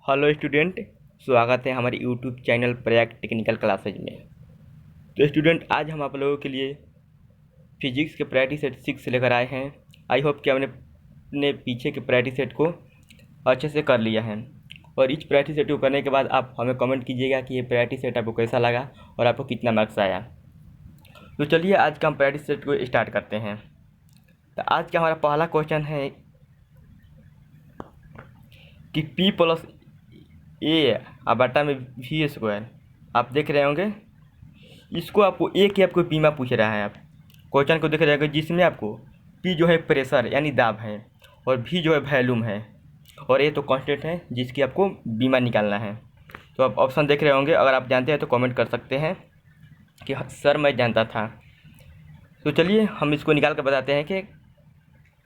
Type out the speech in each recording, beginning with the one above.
Hello student, स्वागत है हमारे YouTube channel Prayag technical classes में। तो स्टूडेंट, आज हम आप लोगों के लिए फिजिक्स के प्रैक्टिस सेट 6 लेकर आए हैं। आई होप कि आपने अपने पीछे के प्रैक्टिस सेट को अच्छे से कर लिया है, और इस प्रैक्टिस सेट को करने के बाद आप हमें कमेंट कीजिएगा कि ये प्रैक्टिस सेट आपको कैसा लगा और आपको कितना मार्क्स आया। तो चलिए आज का हम प्रैक्टिस सेट को स्टार्ट करते हैं। तो आज का हमारा पहला क्वेश्चन है कि P प्लस ए बटा में वी स्क्वायर। आप देख रहे होंगे, इसको आपको ए के आपको बीमा पूछ रहा है। आप क्वेश्चन को देख रहे होंगे जिसमें आपको पी जो है प्रेशर यानी दाब है, और भी जो है वॉल्यूम है, और ए तो कांस्टेंट है जिसकी आपको बीमा निकालना है। तो आप ऑप्शन देख रहे होंगे, अगर आप जानते हैं तो कमेंट कर सकते हैं कि सर मैं जानता था। तो चलिए हम इसको निकाल कर बताते हैं कि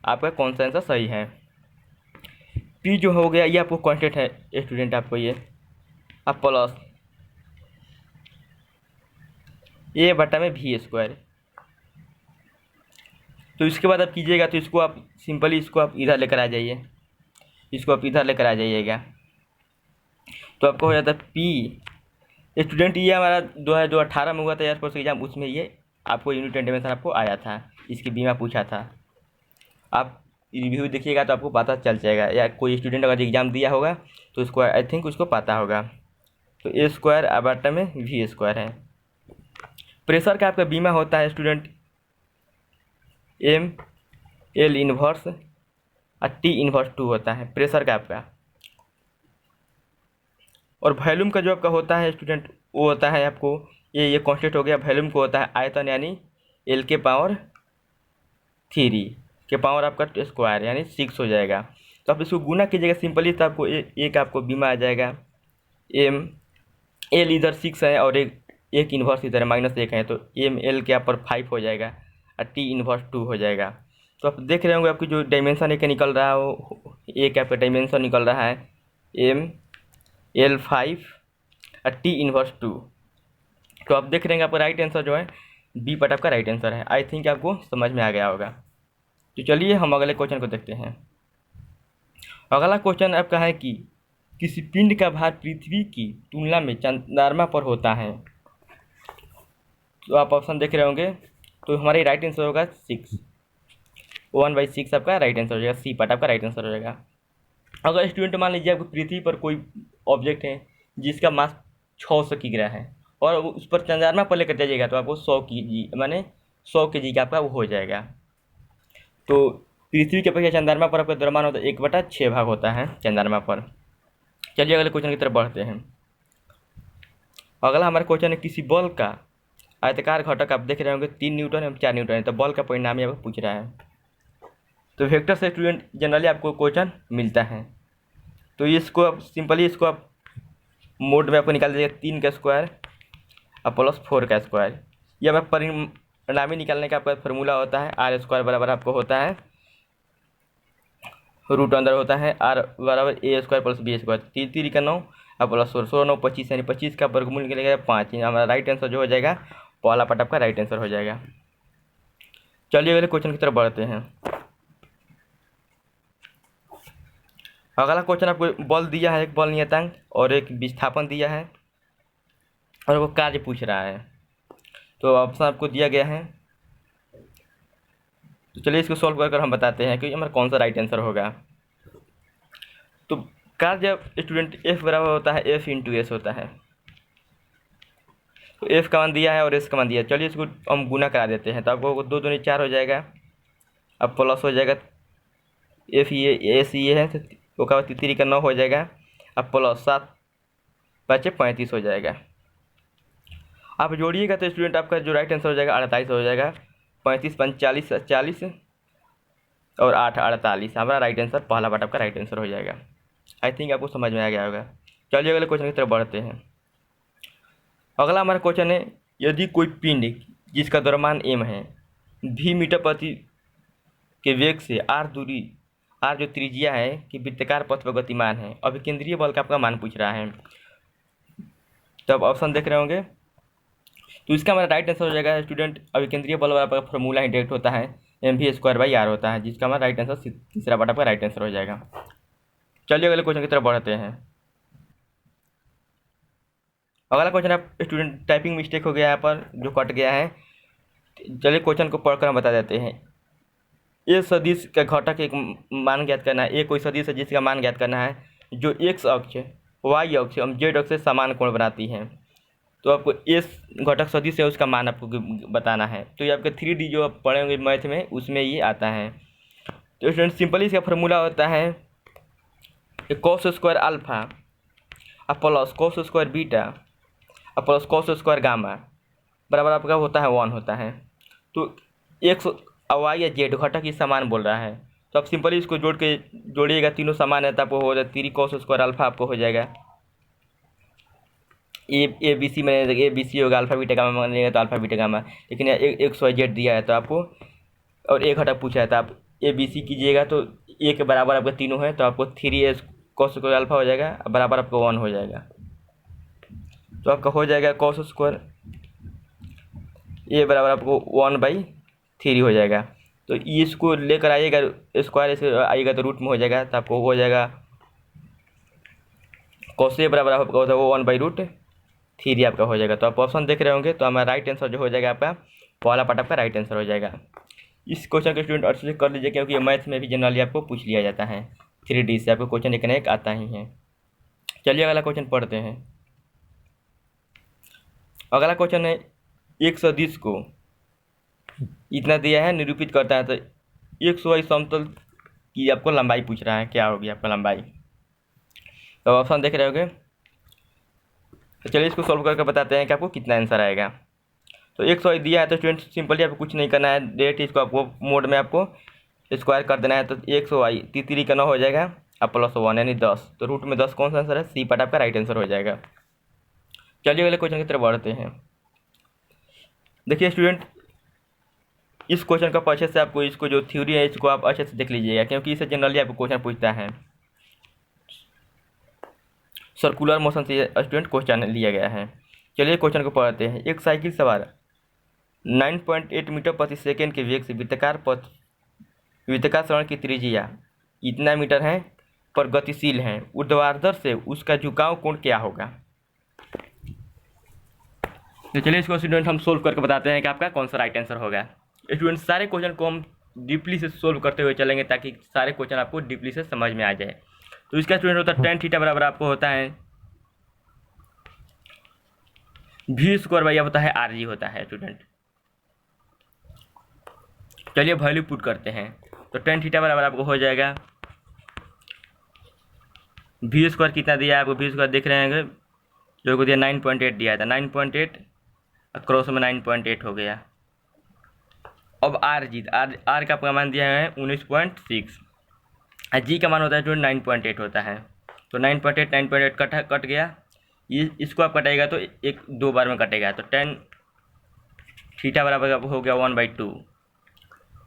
आपका कौन सा आंसर सही है। पी जो हो गया ये आपको कांस्टेंट है स्टूडेंट, आपको ये अब प्लस ए बटा में वी स्क्वायर। तो इसके बाद आप कीजिएगा तो इसको आप सिंपली इसको आप इधर लेकर आ जाइए, इसको आप इधर लेकर आ जाइएगा, तो आपको हो जाता है पी। स्टूडेंट ये हमारा 2018 में हुआ था एयरफोर्स एग्जाम, उसमें ये आपको यूनिट एंड डायमेंशन आपको आया था, इसकी बीमा पूछा था। आप रिव्यू देखिएगा तो आपको पता चल जाएगा, या कोई स्टूडेंट अगर एग्ज़ाम दिया होगा तो उसको आई थिंक उसको पता होगा। तो ए स्क्वायर बटा में वी स्क्वायर है। प्रेशर का आपका बीमा होता है स्टूडेंट एम एल इन्वर्स और टी इन्वर्स 2 होता है प्रेशर का आपका। और वॉल्यूम का जो आपका होता है स्टूडेंट वो होता है आपको ये कांस्टेंट हो गया। वॉल्यूम को होता है आयतन यानी एल के पावर 3 के पावर आपका स्क्वायर यानी 6 हो जाएगा। तो आप इसको गुना कीजिएगा सिंपली, तो आपको एक आपको बीमा आ जाएगा एम एल इधर 6 है और एक इन्वर्स इधर -1 है, तो एम एल के यहाँ पर 5 हो जाएगा और टी इन्वर्स 2 हो जाएगा। तो आप देख रहे होंगे आपकी जो डायमेंशन एक निकल रहा है वो एक आपका डायमेंशन निकल रहा है एम एल 5 और टी इन्वर्स 2। तो आप देख रहे हैं आपका राइट आंसर जो है बी पार्ट आपका राइट आंसर है। आई थिंक आपको समझ में आ गया होगा। तो चलिए हम अगले क्वेश्चन को देखते हैं। अगला क्वेश्चन आपका है कि किसी पिंड का भार पृथ्वी की तुलना में चंद्रमा पर होता है। तो आप ऑप्शन देख रहे होंगे, तो हमारी राइट आंसर होगा 6, 1/6 आपका राइट आंसर हो जाएगा, सी पार्ट आपका राइट आंसर हो जाएगा। अगर स्टूडेंट मान लीजिए आपको पृथ्वी पर कोई ऑब्जेक्ट है जिसका मास 600 किग्रा है और उस पर चंद्रमा पर लेकर जाइएगा तो आपको 100 kg माने 100 kg का आपका वो हो जाएगा। तो पृथ्वी के अपेक्षा चंद्रमा पर आपका द्रव्यमान होता है 1/6 भाग होता है चंद्रमा पर। चलिए अगले क्वेश्चन की तरफ बढ़ते हैं। अगला हमारा क्वेश्चन है किसी बल का आयताकार घटक आप देख रहे होंगे 3 न्यूटन एवं 4 न्यूटन है, तो बल का परिणाम ही आपको पूछ रहा है। तो वेक्टर से स्टूडेंट जनरली आपको क्वेश्चन मिलता है, तो इसको आप सिंपली इसको आप मोड में आपको निकाल दीजिएगा 3 का स्क्वायर और प्लस 4 का स्क्वायर। ये हमारा परिणामी निकालने का आपका फार्मूला होता है आर स्क्वायर बराबर आपको होता है रूट अंदर होता है आर बराबर ए स्क्वायर प्लस बी स्क्वायर, 3 का 9 और प्लस 16 9 25 यानी 25 का वर्गमूल निकलेगा 5। हमारा राइट आंसर जो हो जाएगा पहला पार्ट आपका राइट आंसर हो जाएगा। चलिए अगले क्वेश्चन की तरफ बढ़ते हैं। अगला क्वेश्चन आपको बल दिया है, एक बल नियतांक और एक विस्थापन दिया है, और वो कार्य पूछ रहा है। तो ऑप्शन आपको दिया गया है, तो चलिए इसको सॉल्व कर हम बताते हैं कि हमारा कौन सा राइट आंसर होगा। तो कार्य स्टूडेंट एफ बराबर होता है एफ इंटू एस होता है। तो एफ का मान दिया है और एस का मान दिया है, चलिए इसको हम गुना करा देते हैं। तो आपको 2 दूनी 4 हो जाएगा, अब प्लस हो जाएगा एफ ये एस ये है, तो का 3 का 9 हो जाएगा, अब प्लस 7 5 35 हो जाएगा। आप जोड़िएगा तो स्टूडेंट आपका जो राइट आंसर हो जाएगा 48 हो जाएगा। 35 5 40 40 और 8 48, हमारा राइट आंसर पहला पार्ट आपका राइट आंसर हो जाएगा। आई थिंक आपको समझ में आ गया होगा। चलिए अगले क्वेश्चन की तरफ बढ़ते हैं। अगला हमारा क्वेश्चन है यदि कोई पिंड जिसका द्रव्यमान m है v मीटर प्रति के वेग से r दूरी r जो त्रिज्या है कि वृत्ताकार पथ पर गतिमान है, अभिकेंद्रीय बल का आपका मान पूछ रहा है। तो आप ऑप्शन देख रहे होंगे, तो इसका हमारा राइट आंसर हो जाएगा स्टूडेंट अभिकेंद्रीय बल वाला फॉर्मूला ही डायरेक्ट होता है mv²/r होता है, जिसका हमारा राइट आंसर तीसरा पार्ट आपका राइट आंसर हो जाएगा। चलिए अगले क्वेश्चन की तरफ बढ़ते हैं। अगला क्वेश्चन आप स्टूडेंट टाइपिंग मिस्टेक हो गया यहाँ पर जो कट गया है। चलिए क्वेश्चन को पढ़कर हम बता देते हैं। ए सदिश का घटक एक मान ज्ञात करना है। ए कोई सदिश है जिसका मान ज्ञात करना है जो एक्स अक्ष, वाई अक्ष एवं जेड अक्ष से समान कोण बनाती है। तो आपको एस घटक सदिश है उसका मान आपको बताना है। तो ये आपके 3D जो आप पढ़े होंगे मैथ में उसमें ये आता है। तो स्टूडेंट सिंपली इसका फॉर्मूला होता है cos square alpha plus cos square beta plus cos square gamma बराबर आपका होता है 1 होता है। तो एक्स वाई या जेड घटक ही समान बोल रहा है। तो आप सिंपली इसको जोड़िएगा, तीनों समान है तो आपको हो जाएगा 3 कॉस स्क्वायर अल्फा आपको हो जाएगा। ए बी सी में ए बी सी होगा, अल्फा बीटा गामा मानिएगा तो अल्फा बीटा गामा। लेकिन एक्स वाई जेड दिया है तो आपको और ए घटक पूछा है तो आप ए बी सी कीजिएगा तो ए के बराबर आपका तीनों है तो आपको 3 कॉस स्क्वायर अल्फा हो जाएगा, बराबर आपको 1 हो जाएगा। तो आपका हो जाएगा कॉस स्क्वायर ए बराबर आपको 1/3 हो जाएगा। तो इसको लेकर आइएगा स्क्वायर से आइएगा तो रूट में हो जाएगा तो आपको हो जाएगा कॉस ए बराबर आपका होता है वो 1/√3 आपका हो जाएगा। तो आप ऑप्शन देख रहे होंगे तो हमारा राइट आंसर जो हो जाएगा आपका पहला पार्ट आपका राइट आंसर हो जाएगा। इस क्वेश्चन के स्टूडेंट अच्छे से कर लीजिए क्योंकि मैथ में भी जनरली आपको पूछ लिया जाता है। 3D से आपको क्वेश्चन एक न एक आता ही है। चलिए अगला क्वेश्चन पढ़ते हैं। अगला क्वेश्चन है एक सदिश को इतना दिया है निरूपित करता है। तो एक सवाई समतल की आपको लंबाई पूछ रहा है, क्या होगी आपका लंबाई। तो ऑप्शन देख रहे होंगे। तो चलिए इसको सॉल्व करके बताते हैं कि आपको कितना आंसर आएगा। तो 100 दिया है तो स्टूडेंट सिंपली आपको कुछ नहीं करना है, डायरेक्ट इसको आपको मोड में आपको स्क्वायर कर देना है। तो 100 3 का 9 हो जाएगा अब प्लस 1 यानी 10। तो रूट में 10 कौन सा आंसर है, सी पार्ट आपका राइट आंसर हो जाएगा। चलिए अगले क्वेश्चन की तरफ बढ़ते हैं। देखिए स्टूडेंट इस क्वेश्चन का अच्छे से आपको इसको जो थ्योरी है इसको आप अच्छे से देख लीजिएगा क्योंकि इसे जनरली आपको क्वेश्चन पूछता है। सर्कुलर मोशन से स्टूडेंट क्वेश्चन लिया गया है। चलिए क्वेश्चन को पढ़ते हैं। एक साइकिल सवार 9.8 मीटर प्रति सेकेंड के वेग से वृत्ताकार सरण की त्रिज्या इतना मीटर है पर गतिशील है, ऊर्ध्वाधर से उसका झुकाव कोण क्या होगा। तो चलिए इसको स्टूडेंट हम सोल्व करके बताते हैं कि आपका कौन सा राइट आंसर होगा। स्टूडेंट सारे क्वेश्चन को हम डीपली से सोल्व करते हुए चलेंगे ताकि सारे क्वेश्चन आपको डीपली से समझ में आ जाए। तो इसका स्टूडेंट होता है tan थीटा बराबर आपको होता है v स्क्वायर बाई होता है RG होता है स्टूडेंट। चलिए वैल्यू पुट करते हैं। तो tan थीटा बराबर आपको हो जाएगा v स्क्वायर कितना दिया है आपको, v स्क्वायर देख रहे हैं जो को दिया 9.8 दिया था, 9.8 क्रॉस में 9.8 हो गया। अब R का आपका मान दिया है 19.6 और जी का मान होता है जो 9.8 होता है। तो 9.8 कट गया, ये इसको आप कटेगा तो एक दो बार में कटेगा। तो tan थीटा बराबर हो गया 1/2।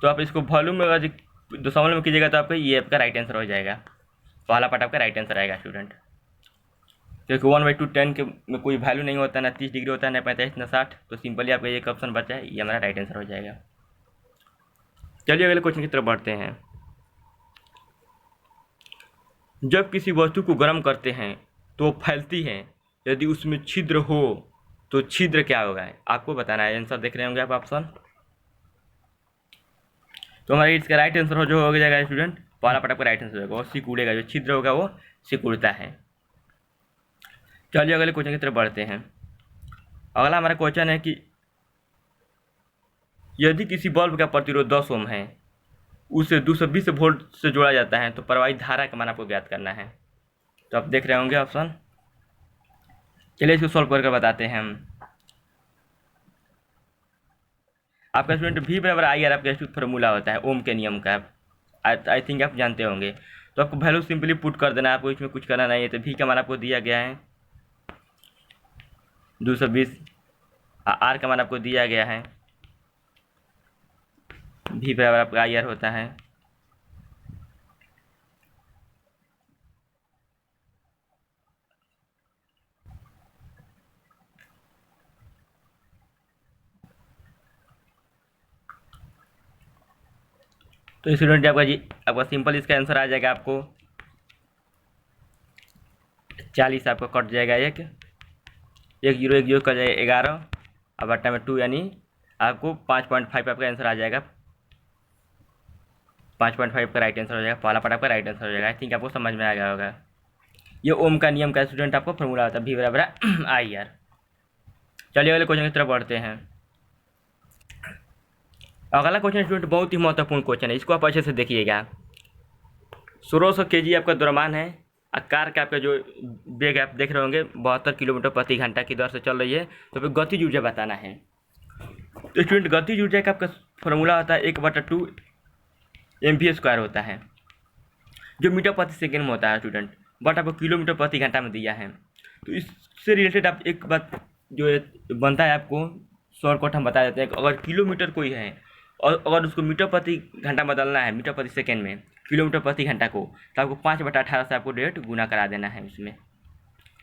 तो आप इसको वॉल्यूम में अगर दशमलव में कीजिएगा तो आपका ये आपका राइट आंसर हो जाएगा, पहला पार्ट आपका राइट आंसर आएगा स्टूडेंट। क्योंकि 1/2 10 के में कोई वैल्यू नहीं होता, ना 30 डिग्री होता है, ना 45 ना 60। तो सिंपली आपका एक ऑप्शन बचा है, ये हमारा राइट आंसर हो जाएगा। चलिए अगले क्वेश्चन की तरफ बढ़ते हैं। जब किसी वस्तु को गर्म करते हैं तो वो फैलती है, यदि उसमें छिद्र हो तो छिद्र क्या होगा आपको बताना है। आंसर देख रहे होंगे आप ऑप्शन। तो हमारा इसका राइट आंसर जो हो जाएगा स्टूडेंट, पहला पार्ट आपका राइट आंसर होगा, वो सिकुड़ेगा, जो छिद्र होगा वो सिकुड़ता है। चलिए अगले क्वेश्चन की तरफ बढ़ते हैं। अगला हमारा क्वेश्चन है कि यदि किसी बल्ब का प्रतिरोध 10 ओम है, उसे 220 वोल्ट से जोड़ा जाता है तो प्रवाहित धारा का मान आपको ज्ञात करना है। तो आप देख रहे होंगे ऑप्शन। चलिए इसको सॉल्व करके बताते हैं हम। आपका स्टूडेंट V बराबर IR आपका फॉर्मूला होता है ओम के नियम का, आई थिंक आप जानते होंगे। तो आपको वैल्यू सिंपली पुट कर देना है, आपको इसमें कुछ करना नहीं है। तो V का मान आपको दिया गया है 220, R का मान आपको दिया गया है, V बराबर आपका IR होता है। तो स्टूडेंट आपका सिंपल इसका आंसर आ जाएगा आपको 40 आपको कट जाएगा एक। 1 जीरो का जाएगा 11 और बट्टा में 2 यानी आपको 5.5 आपका आंसर आ जाएगा। 5.5 का राइट आंसर हो जाएगा। पहला पार्ट आपका राइट आंसर हो जाएगा। आई थिंक आपको समझ में आ गया होगा। ये ओम का नियम का स्टूडेंट आपको फॉर्मूला होता है V बराबर IR। चलिए अगले क्वेश्चन की तरफ बढ़ते हैं। अगला क्वेश्चन स्टूडेंट बहुत ही महत्वपूर्ण क्वेश्चन है, इसको आप अच्छे से देखिएगा। 1600 kg आपका द्रव्यमान है। कार का आपका जो वेग आप देख रहे होंगे 72 किलोमीटर प्रति घंटा की दर से चल रही है। तो फिर गतिज ऊर्जा बताना है। तो स्टूडेंट गतिज ऊर्जा का आपका फॉर्मूला होता है 1/2 mv² होता है, जो मीटर प्रति सेकेंड में होता है स्टूडेंट, बट आपको किलोमीटर प्रति घंटा में दिया है। तो इससे रिलेटेड आप एक बात जो बनता है आपको शॉर्टकट हम बता देते हैं। अगर किलोमीटर कोई है और अगर उसको मीटर प्रति घंटा बदलना है, मीटर प्रति सेकेंड में किलोमीटर प्रति घंटा को, तो आपको 5/18 से आपको डायरेक्ट गुना करा देना है उसमें।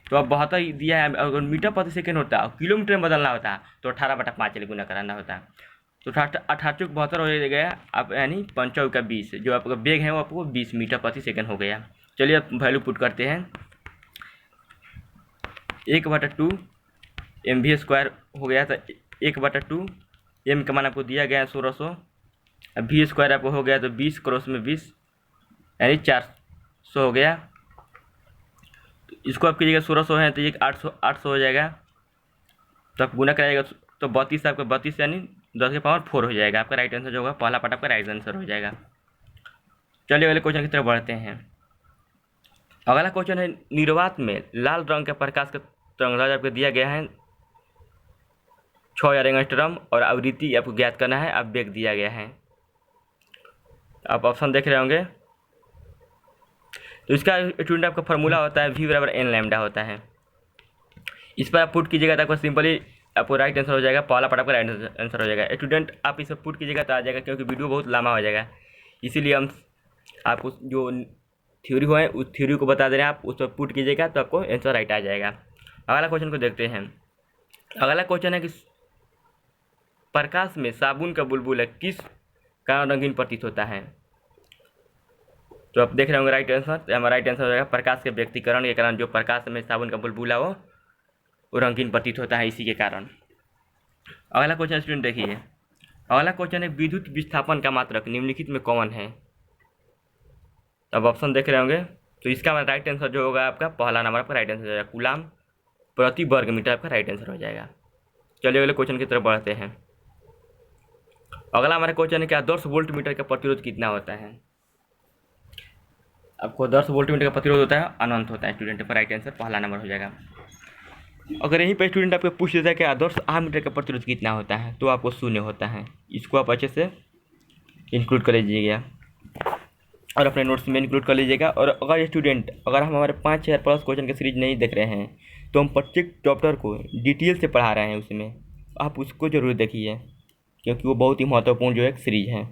तो अब 72 दिया है, अगर मीटर प्रति सेकेंड होता और किलोमीटर में बदलना होता तो 18/5 से गुना कराना होता। तो 18 72 हो गया आप, यानी 5 का 20, जो आपका वेग है वो आपको 20 मीटर प्रति सेकेंड हो गया। चलिए अब वैल्यू पुट करते हैं। 1/2 mv² हो गया। तो 1/2 m का मान आपको दिया गया है 1600, अब v² आपको हो गया तो 20 क्रॉस में 20 यानी 400 हो गया। तो इसको आप कीजिएगा 1600 है तो ये 800 हो जाएगा। तो आप गुना कराइएगा तो 32 आपका 32 यानी 10⁴ हो जाएगा। आपका राइट आंसर जो होगा पहला पार्ट आपका राइट आंसर हो जाएगा। चलिए अगले क्वेश्चन की तरफ बढ़ते हैं। अगला क्वेश्चन है निर्वात में लाल रंग के प्रकाश का तरंगदैर्घ्य आपको दिया गया है 6000 एंगस्ट्रॉम और आवृत्ति आपको ज्ञात करना है। अब वेग दिया गया है, आप ऑप्शन देख रहे होंगे। तो इसका स्टूडेंट आपका फॉर्मूला होता है V बराबर N लैम्डा होता है। इस पर आप पुट कीजिएगा तो आपको सिंपली आपको राइट आंसर हो जाएगा। पहला पार्ट आपका राइट आंसर हो जाएगा। स्टूडेंट आप इसे पुट कीजिएगा तो आ जाएगा, क्योंकि वीडियो बहुत लंबा हो जाएगा, इसीलिए हम आपको जो थ्योरी हो है उस थ्योरी को बता दे रहे हैं। आप उस पर पुट कीजिएगा तो आपको आंसर राइट आ जाएगा। अगला क्वेश्चन को देखते हैं। अगला क्वेश्चन है कि प्रकाश में साबुन का बुलबुला किस कारण रंगीन प्रतीत होता है। तो आप देख रहे होंगे राइट आंसर, तो हमारा राइट आंसर हो जाएगा प्रकाश के व्यक्तिकरण के कारण जो प्रकाश में साबुन का बुलबुला हो वो रंगीन प्रतीत होता है, इसी के कारण। अगला क्वेश्चन स्टूडेंट देखिए। अगला क्वेश्चन है विद्युत विस्थापन का मात्रक निम्नलिखित में कौन है। तो अब ऑप्शन देख रहे होंगे। तो इसका राइट आंसर जो होगा आपका पहला नंबर आपका राइट आंसर हो जाएगा, कूलाम प्रति वर्ग मीटर आपका राइट आंसर हो जाएगा। चलिए अगले क्वेश्चन की तरफ बढ़ते हैं। अगला हमारा क्वेश्चन है कि आदर्श वोल्ट मीटर का प्रतिरोध कितना होता है। आपको आदर्श वोल्ट मीटर का प्रतिरोध होता है अनंत होता है स्टूडेंट, का राइट आंसर पहला नंबर हो जाएगा। अगर यहीं पर स्टूडेंट आपको पूछ देता है कि आदर्श आम मीटर का प्रतिरोध कितना होता है, तो आपको 0 होता है। इसको आप अच्छे से इंक्लूड कर लीजिएगा और अपने नोट्स में इंक्लूड कर लीजिएगा। और अगर स्टूडेंट अगर हम हमारे 5000+ क्वेश्चन की सीरीज नहीं देख रहे हैं, तो हम प्रत्येक चैप्टर को डिटेल से पढ़ा रहे हैं, उसमें आप उसको जरूर देखिए, क्योंकि वो बहुत ही महत्वपूर्ण जो एक सीरीज है।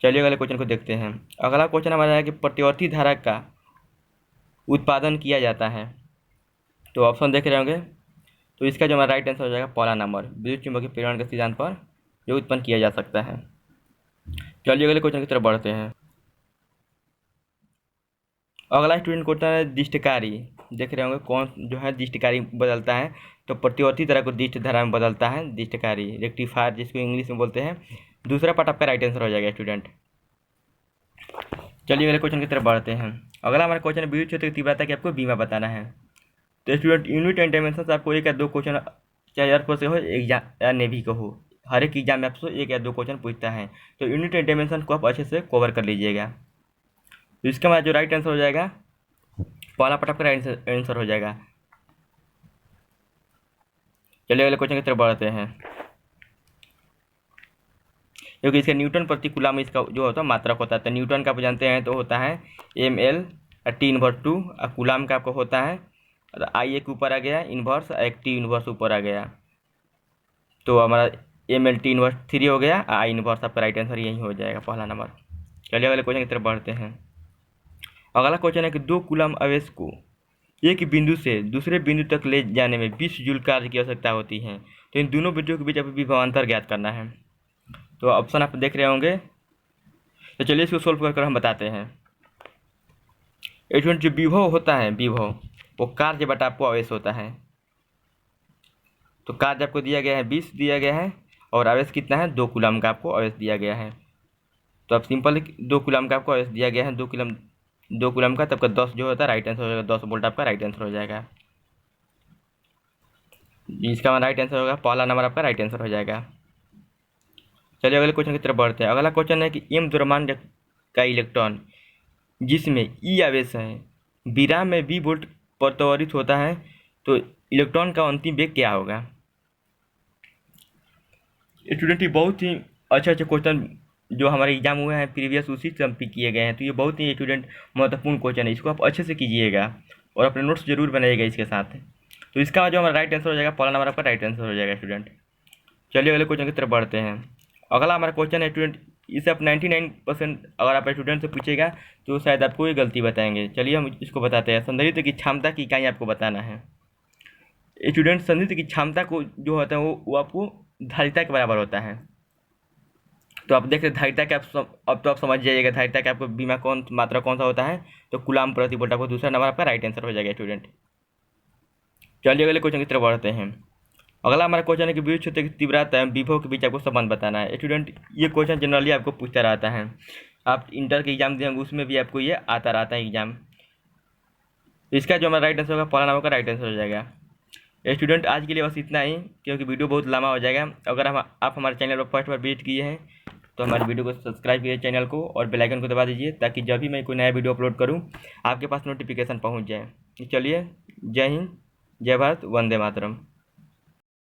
चलिए अगले क्वेश्चन को देखते हैं। अगला क्वेश्चन हमारा है कि प्रतिवर्ती धारा का उत्पादन किया जाता है। तो ऑप्शन देख रहे होंगे। तो इसका जो हमारा राइट आंसर हो जाएगा पहला नंबर, विद्युत चुम्बकीय प्रेरण के सिद्धांत पर जो उत्पन्न किया जा सकता है। चलिए अगले क्वेश्चन की तरफ बढ़ते हैं। अगला स्टूडेंट क्वेश्चन है दिष्टकारी। देख रहे होंगे कौन जो है दिष्टकारी बदलता है। तो प्रतिवर्ती धारा को दिष्ट धारा में बदलता है दिष्टकारी, रेक्टिफायर जिसको इंग्लिश में बोलते हैं। दूसरा पार्ट आपका राइट आंसर हो जाएगा स्टूडेंट। चलिए अगले क्वेश्चन की तरफ बढ़ते हैं। अगला हमारा क्वेश्चन है विद्युत क्षेत्र की तीव्रता की आपको बीमा बताना है। तो स्टूडेंट यूनिट एंड डायमेंशन आपको 1 या 2 क्वेश्चन, चाहे एयरफोर्स से हो एग्जाम या नेवी का हो, हर एक एग्जाम में आपसे 1 या 2 क्वेश्चन पूछता है। तो यूनिट एंड डायमेंशन को आप अच्छे से कवर कर लीजिएगा। तो इसका हमारा जो राइट आंसर हो जाएगा पहला पार्ट आपका राइट आंसर हो जाएगा। चलिए अगले क्वेश्चन की तरफ बढ़ते हैं। क्योंकि इसका न्यूटन प्रति कूलम इसका जो होता है मात्रक होता है। तो न्यूटन का आप जानते हैं तो होता है ml T/2 और कूलम का आपको होता है I एक ऊपर आ गया इन्वर्स, एक T इन्वर्स ऊपर आ गया। तो हमारा ml T⁻³ हो गया, I इन्वर्स आपका राइट आंसर यही हो जाएगा पहला नंबर। चलिए अगले क्वेश्चन की तरफ बढ़ते हैं। अगला क्वेश्चन है कि 2 कूलम आवेश को एक बिंदु से दूसरे बिंदु तक ले जाने में 20 जूल कार्य की आवश्यकता होती है। तो इन दोनों बिंदुओं के बीच आपको विभवांतर ज्ञात करना है। तो ऑप्शन आप देख रहे होंगे। तो चलिए इसको सोल्व कर हम बताते हैं। स्टूडेंट जो विभव होता है, विभव वो कार्य बटा आपको आवेश होता है। तो कार्य आपको दिया गया है 20 दिया गया है और आवेश कितना है 2 कूलम का आपको आवेश दिया गया है। तो आप सिंपल 2 कूलम का आपको आवेश दिया गया है 2 कूलम का, तब का 10 जो होता है राइट आंसर हो जाएगा, 10 वोल्ट आपका राइट आंसर हो जाएगा। इसका राइट आंसर होगा, पहला नंबर आपका राइट आंसर हो जाएगा। चलिए अगले क्वेश्चन की तरफ बढ़ते हैं। अगला क्वेश्चन है कि एम द्रव्यमान का इलेक्ट्रॉन जिसमें ई आवेश है विराम में बी वोल्ट पर त्वरित होता है तो इलेक्ट्रॉन का अंतिम वेग क्या होगा। स्टूडेंट ये बहुत ही अच्छे क्वेश्चन जो हमारे एग्जाम हुए हैं प्रीवियस उसी से हम पिक किए गए हैं, तो ये बहुत ही स्टूडेंट महत्वपूर्ण क्वेश्चन है, इसको आप अच्छे से कीजिएगा और अपने नोट्स जरूर बनाइएगा इसके साथ। तो इसका जो हमारा राइट आंसर हो जाएगा, पहला नंबर आपका राइट आंसर हो जाएगा स्टूडेंट। चलिए अगले क्वेश्चन की तरफ बढ़ते हैं। अगला हमारा क्वेश्चन है स्टूडेंट, इसे आप 99% अगर आप स्टूडेंट से पूछेगा तो शायद आपको ये गलती बताएंगे। चलिए हम इसको बताते हैं। संधारित्र की क्षमता की इकाई आपको बताना है। स्टूडेंट संधारित्र की क्षमता को जो होता है वो आपको धारिता के बराबर होता है। तो आप देख रहे धारिता के अब तो आप समझ जाइएगा धारिता के आपको बीमा मात्रा कौन सा होता है, तो कूलम प्रति वोल्ट आपको दूसरा नंबर आपका राइट आंसर हो जाएगा स्टूडेंट। चलिए अगले क्वेश्चन की तरफ बढ़ते हैं। अगला हमारा क्वेश्चन है कि विद्युत क्षेत्र की तीव्रता एवं विभव के बीच आपको संबंध बताना है। स्टूडेंट ये क्वेश्चन जनरली आपको पूछता रहता है, आप इंटर के एग्जाम देंगे उसमें भी आपको ये आता रहता है एग्जाम। इसका जो हमारा राइट आंसर होगा, पहला नंबर का राइट आंसर हो जाएगा। स्टूडेंट आज के लिए बस इतना ही, क्योंकि वीडियो बहुत लंबा हो जाएगा। अगर आप हमारे चैनल पर फर्स्ट बार विजिट किए हैं तो हमारे वीडियो को सब्सक्राइब कीजिए चैनल को और बेल आइकन को दबा दीजिए, ताकि जब भी मैं कोई नया वीडियो अपलोड करूं आपके पास नोटिफिकेशन पहुंच जाए। चलिए, जय हिंद, जय भारत, वंदे मातरम।